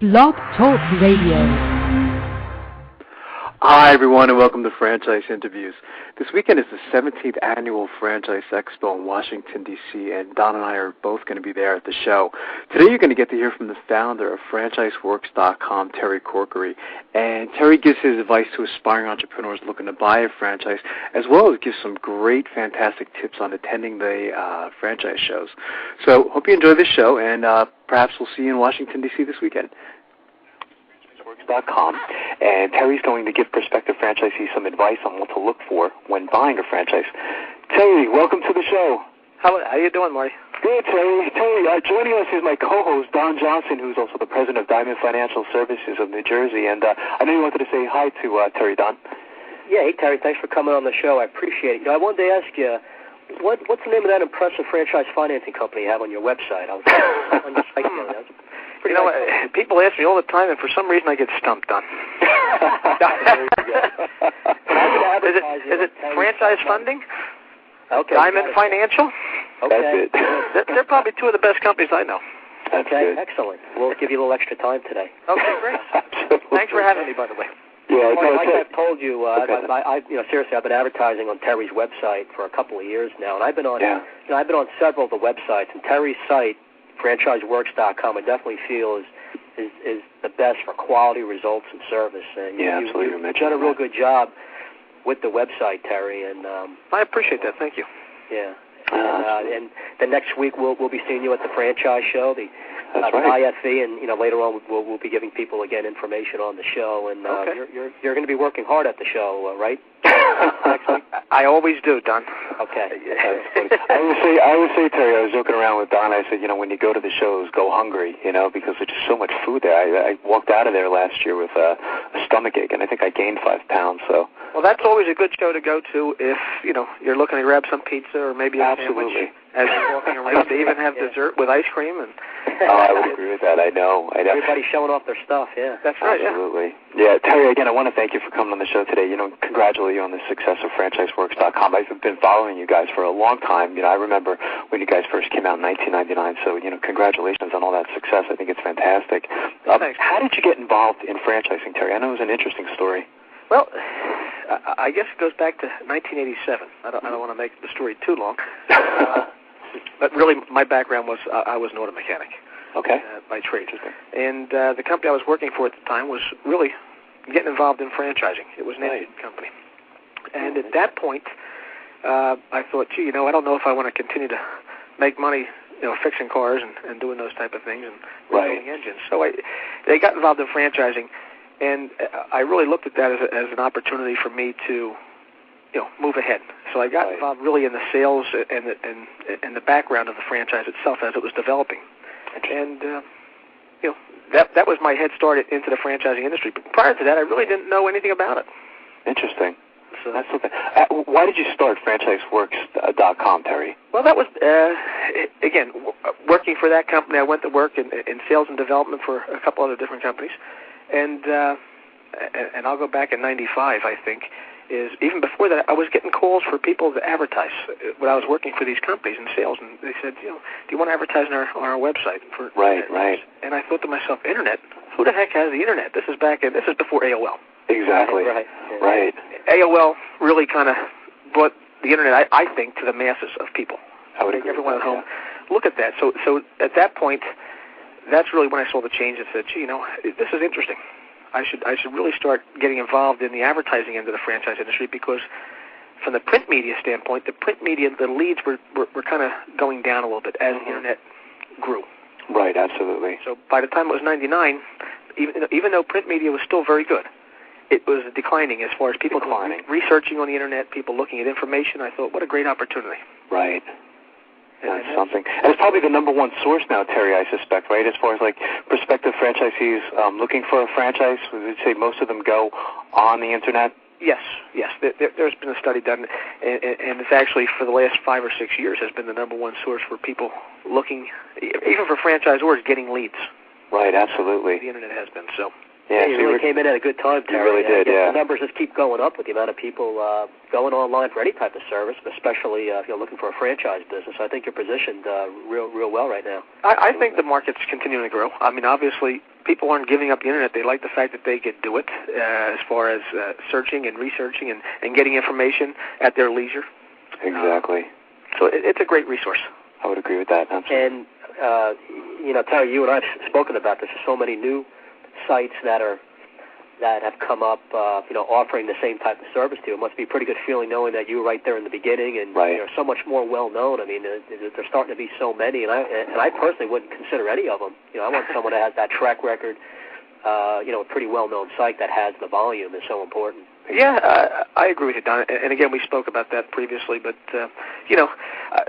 Blog Talk Radio. Hi, everyone, and welcome to Franchise Interviews. This weekend is the 17th Annual Franchise Expo in Washington, D.C., and Don and I are both going to be there at the show. Today you're going to get to hear from the founder of FranchiseWorks.com, Terry Corkery. And Terry gives his advice to aspiring entrepreneurs looking to buy a franchise, as well as gives some great, fantastic tips on attending the franchise shows. So hope you enjoy this show, and perhaps we'll see you in Washington, D.C. this weekend. .com, and Terry's going to give prospective franchisees some advice on what to look for when buying a franchise. Terry, welcome to the show. How you doing, Marty? Good, Terry. Joining us is my co-host, Don Johnson, who's also the president of Diamond Financial Services of New Jersey, and I know you wanted to say hi to Terry, Don. Yeah, hey, Terry, thanks for coming on the show. I appreciate it. I wanted to ask you, what's the name of that impressive franchise financing company you have on your website? I was on your site the other day. You know, people ask me all the time, and for some reason I get stumped on. Is it franchise funding? Okay. Diamond Financial? Okay. That's it. They're probably two of the best companies I know. That's okay, good. Excellent. We'll give you a little extra time today. Okay, great. Absolutely. Thanks for having me, by the way. Yeah, well, like I've told you, seriously, I've been advertising on Terry's website for a couple of years now, and I've been on, I've been on several of the websites, and Terry's site, FranchiseWorks.com, I definitely feel is the best for quality results and service. And absolutely. You've done a real good job with the website, Terry. And I appreciate that. Thank you. Yeah. And the next week we'll be seeing you at the franchise show, the right. IFE, and later on we'll be giving people again information on the show. And you're going to be working hard at the show, right? I always do, Don. Okay. I would say, Terry, I was joking around with Don. I said, when you go to the shows, go hungry, because there's just so much food there. I walked out of there last year with a stomach ache, and I think I gained 5 pounds. So. Well, that's always a good show to go to if you're looking to grab some pizza or maybe a Absolutely. sandwich as you're walking around. They even have dessert with ice cream and. I would agree with that. I know. Everybody's showing off their stuff. Yeah. That's right. Absolutely. Yeah, Terry. Again, I want to thank you for coming on the show today. Congratulate you on the success of FranchiseWorks.com. I've been following you guys for a long time. I remember when you guys first came out in 1999. So, congratulations on all that success. I think it's fantastic. Thanks. How did you get involved in franchising, Terry? I know it was an interesting story. Well, I guess it goes back to 1987. I don't want to make the story too long. But really, my background was I was an auto mechanic. Okay. By trade. And the company I was working for at the time was really getting involved in franchising. It was an engine company. And at that point, I thought, I don't know if I want to continue to make money, fixing cars and doing those type of things and rebuilding engines. So they got involved in franchising, and I really looked at that as an opportunity for me to move ahead. So I got involved really in the sales and the background of the franchise itself as it was developing. And, that was my head start into the franchising industry. But prior to that, I really didn't know anything about it. Interesting. So that's okay. Why did you start FranchiseWorks.com, Terry? Well, that was, again, working for that company. I went to work in sales and development for a couple other different companies. And I'll go back in 95, I think. Even before that, I was getting calls for people to advertise when I was working for these companies in sales, and they said, do you want to advertise on our website? Right. And I thought to myself, internet? Who the heck has the internet? This is before AOL. Exactly. Right. AOL really kind of brought the internet, I think, to the masses of people. I would agree. Everyone at home look at that. So at that point, that's really when I saw the change and said, this is interesting. I should really start getting involved in the advertising end of the franchise industry, because from the print media standpoint, the leads were kind of going down a little bit as the internet grew. Right, absolutely. So by the time it was 99, even though print media was still very good, it was declining as far as people researching on the internet, people looking at information. I thought, what a great opportunity. Right. That's something. And it's probably the number one source now, Terry, I suspect, right? As far as prospective franchisees looking for a franchise, would you say most of them go on the internet? Yes. There's been a study done, and it's actually for the last 5 or 6 years has been the number one source for people looking, even for franchisors, getting leads. Right, absolutely. The internet has been so. Yeah, you really came in at a good time, Terry. You really did, yeah. The numbers just keep going up with the amount of people going online for any type of service, but especially if you're looking for a franchise business. I think you're positioned real well right now. I think the market's continuing to grow. I mean, obviously, people aren't giving up the Internet. They like the fact that they can do it as far as searching and researching and getting information at their leisure. Exactly. So it's a great resource. I would agree with that. Absolutely. And, Terry, you and I have spoken about this. There's so many new sites that have come up, offering the same type of service to you. It must be a pretty good feeling knowing that you were right there in the beginning and you're so much more well-known. I mean, there's starting to be so many, and I personally wouldn't consider any of them. I want someone that has that track record, a pretty well-known site that has the volume is so important. Yeah, I agree with you, Don. And again, we spoke about that previously. But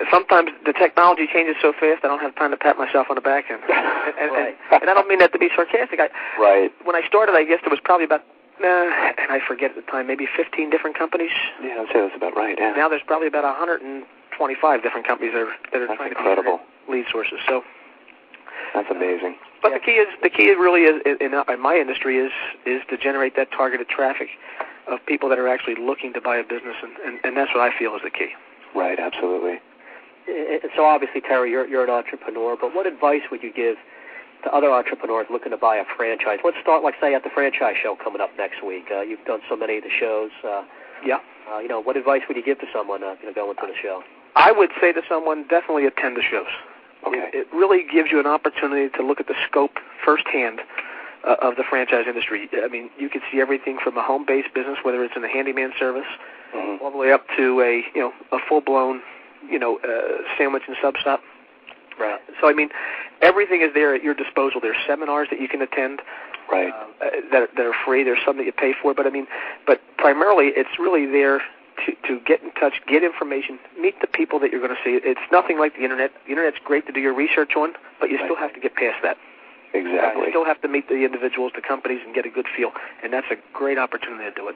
sometimes the technology changes so fast, I don't have time to pat myself on the back. And I don't mean that to be sarcastic. When I started, I guess there was probably about, and I forget at the time, maybe 15 different companies. Yeah, I'd say that's about right. Yeah. Now there's probably about 125 different companies that are trying to be lead sources. So that's amazing. But the key really is in my industry is to generate that targeted traffic of people that are actually looking to buy a business, and that's what I feel is the key. Right, absolutely. So obviously, Terry, you're an entrepreneur, but what advice would you give to other entrepreneurs looking to buy a franchise? Let's start, say, at the franchise show coming up next week. You've done so many of the shows. What advice would you give to someone going to the show? I would say to someone, definitely attend the shows. Okay. It really gives you an opportunity to look at the scope firsthand of the franchise industry. I mean, you can see everything from a home-based business, whether it's in the handyman service, all the way up to a full-blown, sandwich and sub shop. Right. So, I mean, everything is there at your disposal. There's seminars that you can attend. Right. That are free. There's some that you pay for, but primarily it's really there to get in touch, get information, meet the people that you're going to see. It's nothing like the Internet. The Internet's great to do your research on, but you still have to get past that. Exactly. You still have to meet the individuals, the companies, and get a good feel, and that's a great opportunity to do it.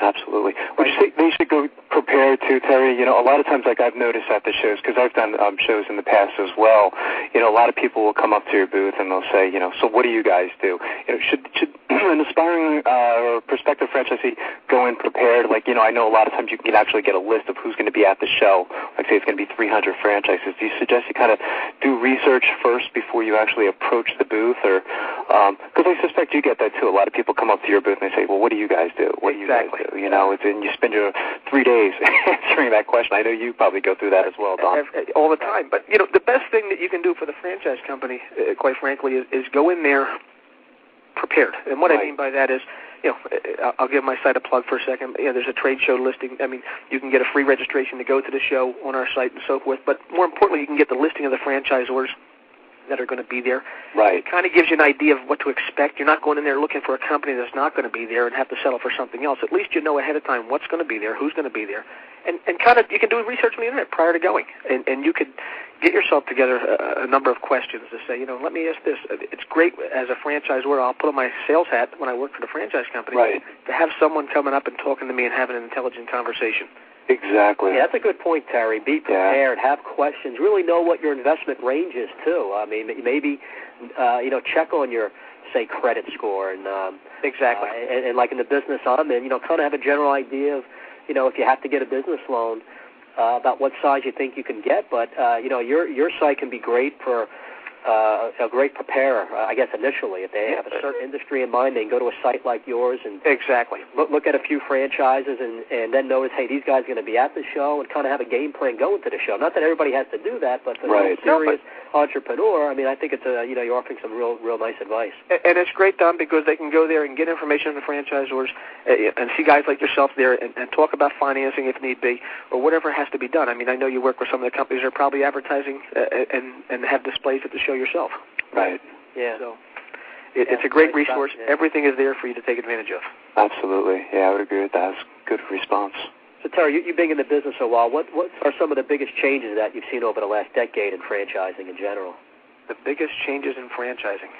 Absolutely. Would you say they should go prepared too, Terry? A lot of times, like I've noticed at the shows, because I've done shows in the past as well, a lot of people will come up to your booth and they'll say, so what do you guys do? Should an aspiring or prospective franchisee go in prepared? Like, I know a lot of times you can actually get a list of who's going to be at the show. Like, say it's going to be 300 franchises. Do you suggest you kind of do research first before you actually approach the booth? Or because I suspect you get that too. A lot of people come up to your booth and they say, well, what do you guys do? What do you guys do? And you spend your 3 days answering that question. I know you probably go through that as well, Don. All the time. But, the best thing that you can do for the franchise company, quite frankly, is go in there prepared. And what I mean by that is, I'll give my site a plug for a second. There's a trade show listing. I mean, you can get a free registration to go to the show on our site and so forth. But more importantly, you can get the listing of the franchisors that are going to be there. Right. It kind of gives you an idea of what to expect. You're not going in there looking for a company that's not going to be there and have to settle for something else. At least you know ahead of time what's going to be there, who's going to be there. And kind of you can do research on the Internet prior to going. And you could get yourself together a number of questions to say, let me ask this. It's great as a franchisor. I'll put on my sales hat when I work for the franchise company to have someone coming up and talking to me and having an intelligent conversation. Exactly. Yeah, that's a good point, Terry. Be prepared, have questions, really know what your investment range is, too. I mean, maybe, check on your, say, credit score. And exactly. And like in the business I'm in, kind of have a general idea of, if you have to get a business loan, about what size you think you can get. But, your site can be great for a great preparer, I guess, initially. If they have a certain industry in mind, they can go to a site like yours and look at a few franchises and then notice, hey, these guys are going to be at the show and kind of have a game plan going to the show. Not that everybody has to do that, but for a serious entrepreneur, I mean, I think it's you're offering some real nice advice. And it's great, Don, because they can go there and get information on the franchisors and see guys like yourself there and talk about financing if need be or whatever has to be done. I mean, I know you work with some of the companies that are probably advertising and have displays at the show yourself. Right. Yeah. So it's a great resource. Yeah. Everything is there for you to take advantage of. Absolutely. Yeah, I would agree with that. That's a good response. So, Terry, you've been in the business a while. What are some of the biggest changes that you've seen over the last decade in franchising in general? The biggest changes in franchising?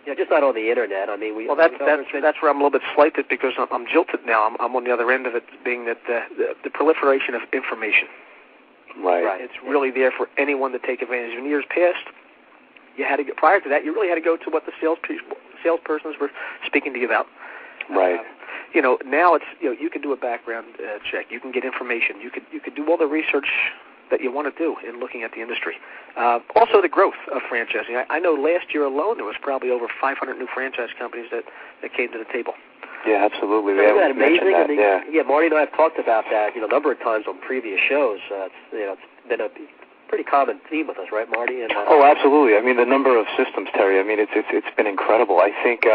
Just not on the Internet. I mean, that's where I'm a little bit slighted because I'm jilted now. I'm on the other end of it, being that the proliferation of information. Right. It's really there for anyone to take advantage of. In years past, you had to get, prior to that, you really had to go to what the salespersons were speaking to you about. Right. Now it's you can do a background check. You can get information. You could do all the research that you want to do in looking at the industry. Also, the growth of franchising. I know last year alone there was probably over 500 new franchise companies that came to the table. Yeah, absolutely. Isn't that amazing? That, yeah, Marty and I have talked about that a number of times on previous shows. It's been a pretty common theme with us, right, Marty? And, oh, absolutely. I mean, the number of systems, Terry. I mean, it's been incredible. I think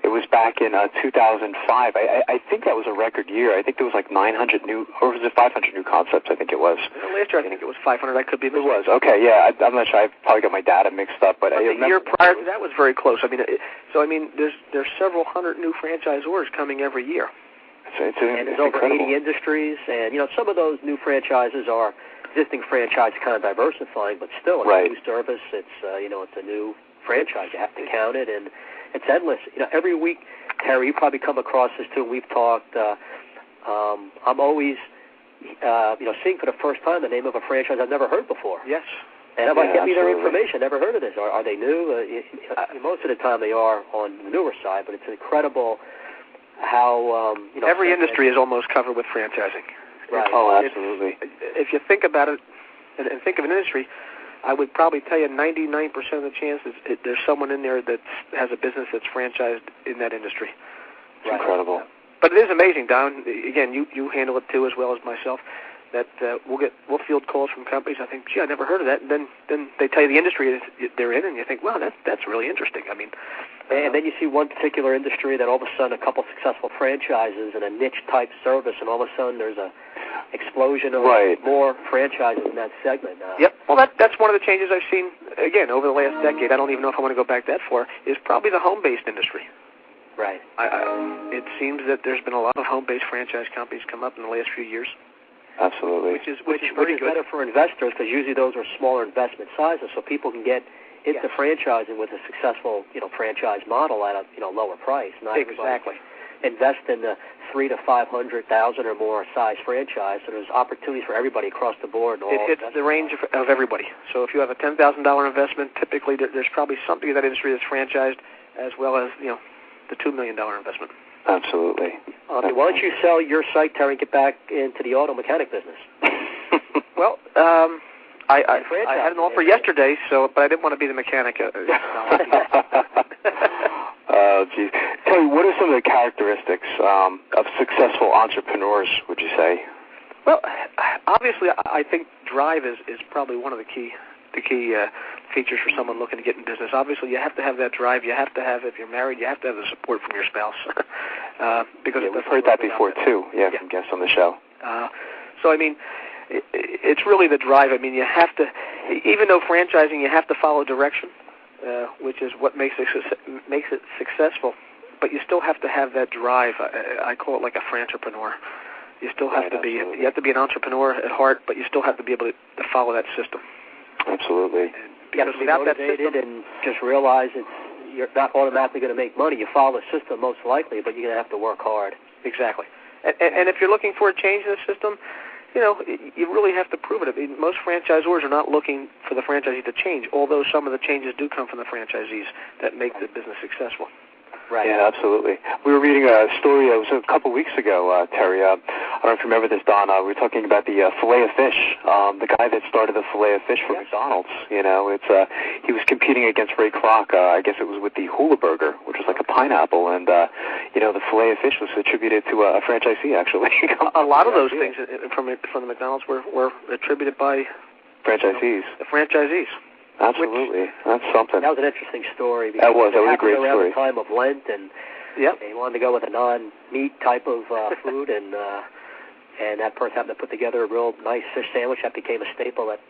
it was back in 2005. I think that was a record year. I think there was like 900 new, or was it 500 new concepts? I think it was. Last year, I think it was 500. I could be mistaken. It was. Okay, yeah. I'm not sure. I probably got my data mixed up, but the year prior to that was very close. I mean, there's several hundred new franchisors coming every year. It's there's over incredible. 80 industries, and some of those new franchises are existing franchise kind of diversifying, but still it's a new service. It's it's a new franchise. You have to count it, and it's endless. Every week, Terry, you probably come across this too. We've talked. I'm always seeing for the first time the name of a franchise I've never heard before. Yes. And I'm like, get me their information. Never heard of this. Are they new? Most of the time they are on the newer side, but it's incredible how every industry is almost covered with franchising. Right. Oh, absolutely. If you think about it and think of an industry, I would probably tell you 99% of the chances there's someone in there that has a business that's franchised in that industry. It's incredible. But it is amazing, Don. Again, you handle it too as well as myself. That we'll field calls from companies. I think, gee, I never heard of that. And then they tell you the industry they're in, and you think, wow, that's really interesting. I mean, and then you see one particular industry that all of a sudden a couple successful franchises and a niche type service, and all of a sudden there's a explosion of more franchises in that segment. Yep. Well, that's one of the changes I've seen again over the last decade. I don't even know if I want to go back that far. Is probably the home-based industry. Right. It seems that there's been a lot of home-based franchise companies come up in the last few years. Absolutely. Which is very good. Better for investors because usually those are smaller investment sizes, so people can get into franchising with a successful franchise model at a lower price. Not exactly. Invest in the $300,000 to $500,000 or more size franchise, so there's opportunities for everybody across the board. It hits the range of everybody. So if you have a $10,000 investment, typically there's probably something in that industry that's franchised, as well as the $2 million investment. Absolutely. Why don't you sell your site, Terry, and get back into the auto mechanic business? Well, I had an offer yesterday, but I didn't want to be the mechanic. Oh, geez. Terry, what are some of the characteristics of successful entrepreneurs, would you say? Well, obviously, I think drive is probably one of the key features for someone looking to get in business. Obviously, you have to have that drive. You have to have, if you're married, you have to have the support from your spouse. Because we've heard that before, too, from guests on the show. So, I mean, it's really the drive. I mean, you have to, even though franchising, you have to follow direction, which is what makes it successful, but you still have to have that drive. I call it like a frantrepreneur. You still have to be, you have to be an entrepreneur at heart, but you still have to be able to follow that system. Absolutely. You have to be motivated and just realize you're not automatically going to make money. You follow the system most likely, but you're going to have to work hard. Exactly. And if you're looking for a change in the system, you really have to prove it. I mean, most franchisors are not looking for the franchisee to change, although some of the changes do come from the franchisees that make the business successful. Right. Yeah, absolutely. We were reading a story, it was a couple weeks ago, Terry. I don't know if you remember this, Don. We were talking about the filet of fish, the guy that started the filet of fish for McDonald's. He was competing against Ray Kroc. I guess it was with the hula burger, which was like a pineapple, and the filet of fish was attributed to a franchisee, actually. A lot of those things from the McDonald's were attributed by franchisees. The franchisees. Absolutely. That's something. That was an interesting story. That was a great around story. The time of Lent, and they wanted to go with a non-meat type of food, and that person happened to put together a real nice fish sandwich that became a staple at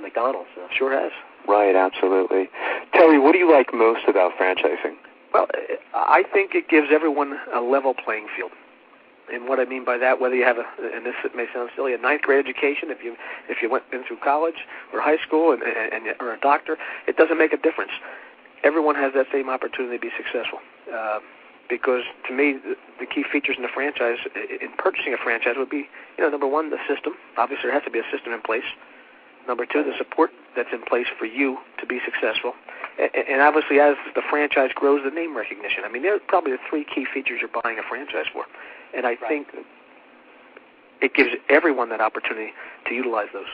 McDonald's. Sure has. Right, absolutely. Terry, what do you like most about franchising? Well, I think it gives everyone a level playing field. And what I mean by that, whether you have and this may sound silly, a ninth grade education, if you been through college or high school or a doctor, it doesn't make a difference. Everyone has that same opportunity to be successful. Because to me, the key features in the franchise, in purchasing a franchise, would be, number one, the system. Obviously, there has to be a system in place. Number two, the support that's in place for you to be successful. And obviously, as the franchise grows, the name recognition. I mean, they're probably the three key features you're buying a franchise for. And I think it gives everyone that opportunity to utilize those.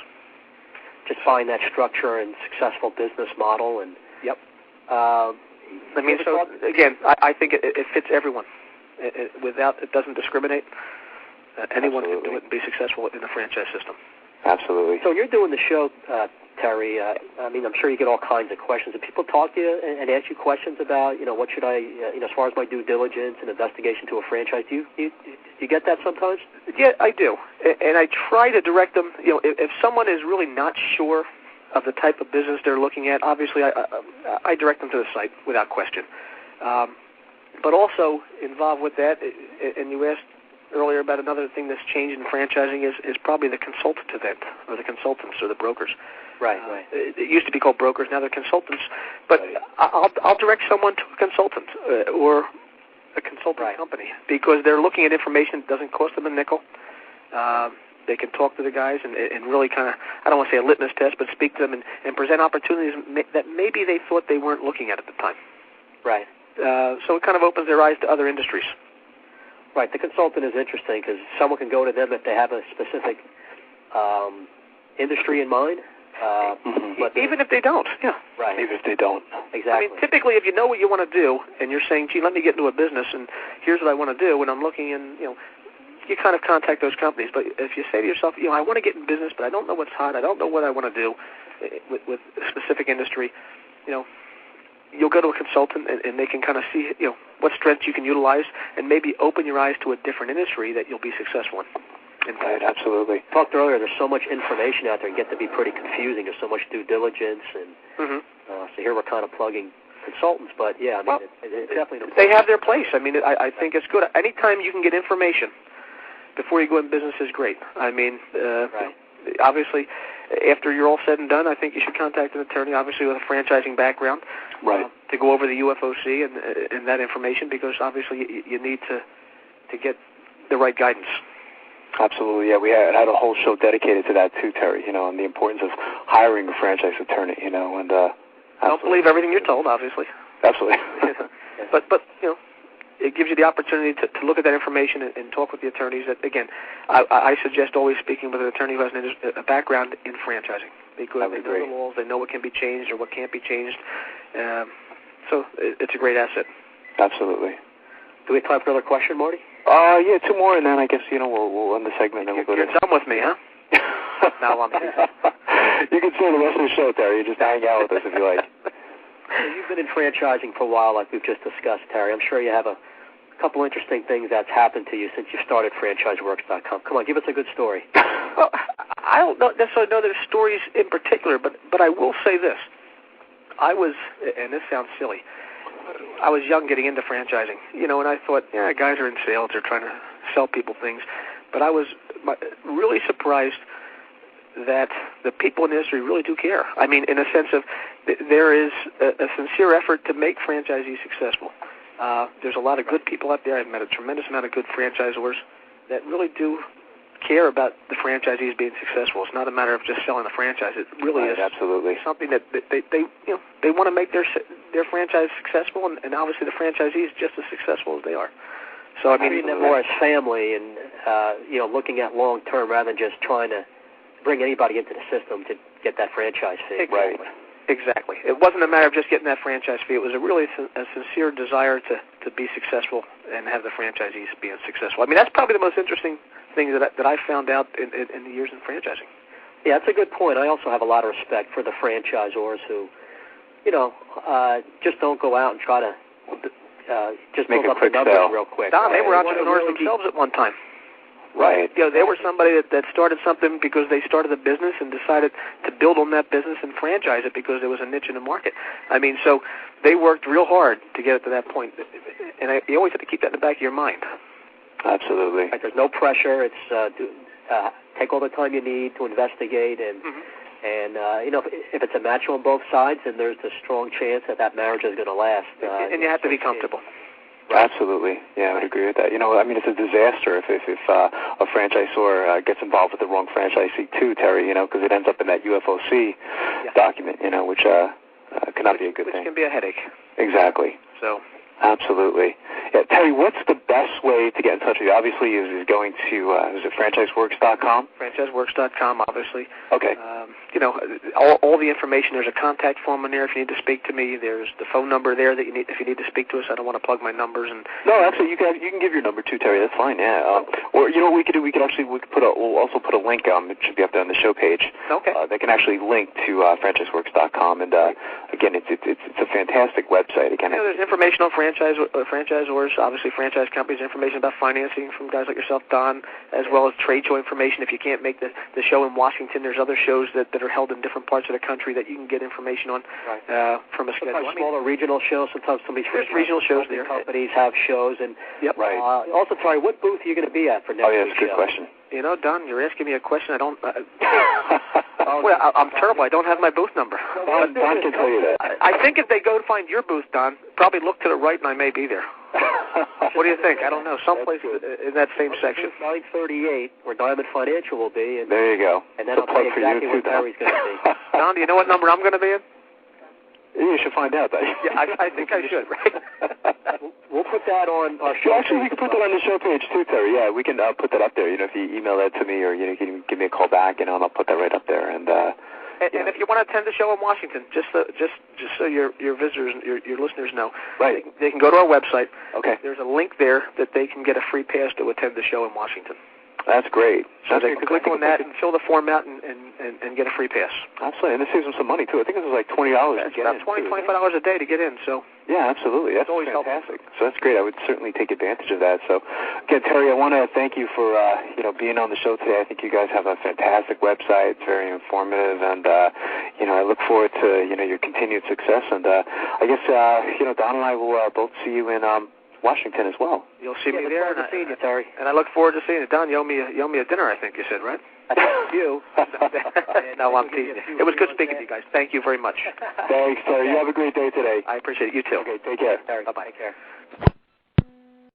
Just find that structure and successful business model. And yep. So again, I think it fits everyone. It doesn't discriminate. Anyone can do it and be successful in the franchise system. Absolutely. So you're doing the show, Terry. I mean, I'm sure you get all kinds of questions. Do people talk to you and ask you questions about, what should I, as far as my due diligence and investigation to a franchise? Do you get that sometimes? Yeah, I do. And I try to direct them. If someone is really not sure of the type of business they're looking at, obviously I direct them to the site without question. But also involved with that, and you asked earlier about another thing that's changed in franchising is probably the consultant event, or the consultants, or the brokers. Right. It used to be called brokers, now they're consultants. But I'll direct someone to a consultant or a consulting company, because they're looking at information that doesn't cost them a nickel. They can talk to the guys and really kind of, I don't want to say a litmus test, but speak to them and present opportunities that maybe they thought they weren't looking at the time. Right. So it kind of opens their eyes to other industries. Right. The consultant is interesting because someone can go to them if they have a specific industry in mind. But even if they don't, right. Even if they don't. Exactly. I mean, typically, if you know what you want to do, and you're saying, "Gee, let me get into a business, and here's what I want to do," and I'm looking, and you kind of contact those companies. But if you say to yourself, I want to get in business, but I don't know what's hot, I don't know what I want to do with a specific industry, you'll go to a consultant, and they can kind of see, what strengths you can utilize, and maybe open your eyes to a different industry that you'll be successful in. Right, absolutely. Talked earlier, there's so much information out there and get to be pretty confusing. There's so much due diligence, and so here we're kind of plugging consultants, but it's definitely they have their place. I mean, I think it's good. Anytime you can get information before you go in business is great. I mean, obviously, after you're all said and done, I think you should contact an attorney, obviously with a franchising background, to go over the UFOC and that information, because obviously you need to get the right guidance. Absolutely, yeah. We had a whole show dedicated to that too, Terry. And the importance of hiring a franchise attorney. And don't believe everything you're told, obviously. Absolutely. but it gives you the opportunity to look at that information and talk with the attorneys. That again, I suggest always speaking with an attorney who has a background in franchising, because they know the laws, they know what can be changed or what can't be changed. So it's a great asset. Absolutely. Do we have time for another question, Marty? Yeah, two more, and then I guess we'll end the segment. And then we'll go. You're done with me, huh? Now I'm teasing. You can see the rest of the show, Terry. You just hang out with us if you like. You've been in franchising for a while, like we've just discussed, Terry. I'm sure you have a couple interesting things that's happened to you since you started FranchiseWorks.com. Come on, give us a good story. Well, I don't necessarily know there's stories in particular, but I will say this. I was, and this sounds silly, I was young getting into franchising, and I thought, guys are in sales, they're trying to sell people things. But I was really surprised that the people in the industry really do care. I mean, in a sense of there is a sincere effort to make franchisees successful. There's a lot of good people out there. I've met a tremendous amount of good franchisors that really do care about the franchisees being successful. It's not a matter of just selling a franchise. It really is absolutely something that they want to make their franchise successful, and obviously the franchisee is just as successful as they are. So I mean, them more as family, and looking at long term rather than just trying to bring anybody into the system to get that franchise fee. Exactly. Right. Exactly. It wasn't a matter of just getting that franchise fee. It was a sincere desire to be successful and have the franchisees being successful. I mean, that's probably the most interesting thing that I found out in the years in franchising. Yeah, that's a good point. I also have a lot of respect for the franchisors who, just don't go out and try to just make build up the numbers real quick. Don, they were entrepreneurs themselves at one time. Right. They were somebody that started something because they started a business and decided to build on that business and franchise it because there was a niche in the market. I mean, so they worked real hard to get it to that point. And you always have to keep that in the back of your mind. Absolutely. Like, there's no pressure. It's take all the time you need to investigate, and if it's a match on both sides, then there's a strong chance that marriage is going to last. And you have to be comfortable. Right. Absolutely. Yeah, I would agree with that. I mean, it's a disaster if a franchisor gets involved with the wrong franchisee too, Terry, because it ends up in that UFOC document, which cannot be a good thing. Which can be a headache. Exactly. So. Absolutely. Yeah, Terry, what's the best way to get in touch with you? Obviously, is going to, is it franchiseworks.com? Franchiseworks.com, obviously. Okay. All the information, there's a contact form in there if you need to speak to me. There's the phone number there that if you need to speak to us. I don't want to plug my numbers. No, actually, you can give your number too, Terry. That's fine, yeah. Or, what we could do, we'll also put a link, it should be up there on the show page. Okay. They can actually link to franchiseworks.com, and again, it's a fantastic website. Again, there's information on franchisors, obviously franchise companies, information about financing from guys like yourself, Don, as well as trade show information. If you can't make the show in Washington, there's other shows that are held in different parts of the country that you can get information on from a schedule. Sometimes smaller regional shows, sometimes some of these regional shows there. Companies have shows. And right. Also, Terry, what booth are you going to be at for next week's show? Oh, yeah, that's a good question. Don, you're asking me a question I don't... I'm terrible. I don't have my booth number. Don can tell you that. I think if they go to find your booth, Don, probably look to the right and I may be there. What do you think? I don't know. Someplace in that same section. 938, where Diamond Financial will be. And there you go. And then I'll tell you exactly where Terry's going to be. Don, do you know what number I'm going to be in? You should find out. Yeah, I think I should, right? We'll put that on our show. Actually, we can put that on the show page too, Terry. Yeah, we can put that up there. If you email that to me, or you can give me a call back, and I'll put that right up there. And if you want to attend the show in Washington, just so your visitors, your listeners know, right? They can go to our website. Okay. There's a link there that they can get a free pass to attend the show in Washington. That's great. So they can click on that and fill the form out and get a free pass. Absolutely, and this saves them some money too. I think it was like $20 to get in. About $25 a day to get in. So yeah, absolutely. That's always fantastic. So that's great. I would certainly take advantage of that. So again, Terry, I want to thank you for being on the show today. I think you guys have a fantastic website. It's very informative, and I look forward to your continued success. And I guess Don and I will both see you in Washington as well. You'll see me there, and seeing you, Terry. And I look forward to seeing you. Don, you owe me a dinner, I think you said, right? You. No, I'm teasing you. It was good speaking to you guys. Thank you very much. Thanks, Terry. You have a great day today. I appreciate it. You too. Okay, take care. Terry, bye-bye. Take care.